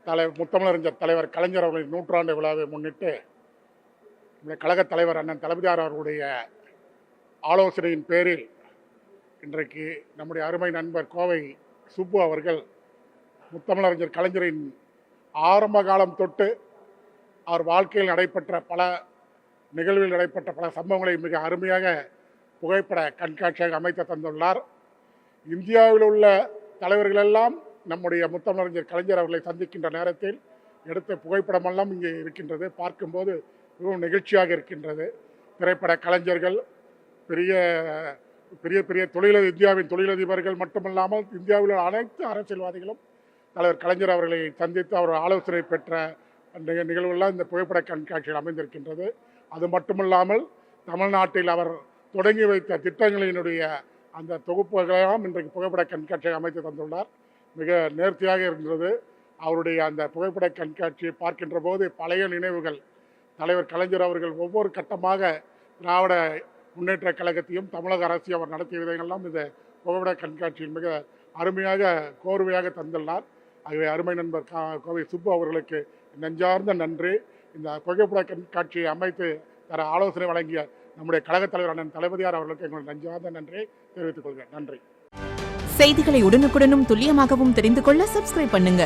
முத்தமிழறிஞர் தலைவர் கலைஞர் அவர்களின் 100ஆண்டு விழாவை முன்னிட்டு நம்முடைய கழகத் தலைவர் அண்ணன் தளபதியார் அவர்களுடைய ஆலோசனையின் பேரில் இன்றைக்கு நம்முடைய அருமை நண்பர் கோவை சுப்பு அவர்கள் முத்தமிழறிஞர் கலைஞரின் ஆரம்ப காலம் தொட்டு அவர் வாழ்க்கையில் நடைபெற்ற பல நிகழ்வில் நடைபெற்ற பல சம்பவங்களை மிக அருமையாக புகைப்பட கண்காட்சியாக அமைத்து தந்துள்ளார். இந்தியாவில் உள்ள தலைவர்களெல்லாம் நம்முடைய முத்தமிழறிஞர் கலைஞர் அவர்களை சந்திக்கின்ற நேரத்தில் எடுத்த புகைப்படமெல்லாம் இங்கே இருக்கின்றது. பார்க்கும்போது மிகவும் நெகிழ்ச்சியாக இருக்கின்றது. திரைப்பட கலைஞர்கள், பெரிய பெரிய பெரிய இந்தியாவின் தொழிலதிபர்கள் மட்டுமல்லாமல் இந்தியாவில் உள்ள அனைத்து அரசியல்வாதிகளும் தலைவர் கலைஞர் அவர்களை சந்தித்து அவர் ஆலோசனை பெற்ற நிகழ்வுகள்லாம் இந்த புகைப்பட கண்காட்சியில் அமைந்திருக்கின்றது. அது மட்டுமல்லாமல் தமிழ்நாட்டில் அவர் தொடங்கி வைத்த திட்டங்களினுடைய அந்த தொகுப்புகளெல்லாம் இன்றைக்கு புகைப்பட கண்காட்சியை அமைத்து தந்துள்ளார். மிக நேர்த்தியாக இருந்தது. அவருடைய அந்த புகைப்பட கண்காட்சியை பார்க்கின்ற போது பழைய நினைவுகள், தலைவர் கலைஞர் அவர்கள் ஒவ்வொரு கட்டமாக திராவிட முன்னேற்ற கழகத்தையும் தமிழக அரசையும் அவர் நடத்திய விதங்கள்லாம் இந்த புகைப்பட கண்காட்சியில் மிக அருமையாக கோர்வையாக தந்துள்ளார். ஆகவே அருமை நண்பர் கோவை சுப்பு அவர்களுக்கு நெஞ்சார்ந்த நன்றி. இந்த புகைப்பட கண்காட்சியை அமைத்து தர ஆலோசனை வழங்கிய நம்முடைய கழகத் தலைவர் அண்ணன் தளபதியார் அவர்களுக்கு எங்களுடைய நெஞ்சார்ந்த நன்றி தெரிவித்துக் கொள்கிறேன். நன்றி. செய்திகளை உடனுக்குடனும் துல்லியமாகவும் தெரிந்து கொள்ள சப்ஸ்கிரைப் பண்ணுங்க.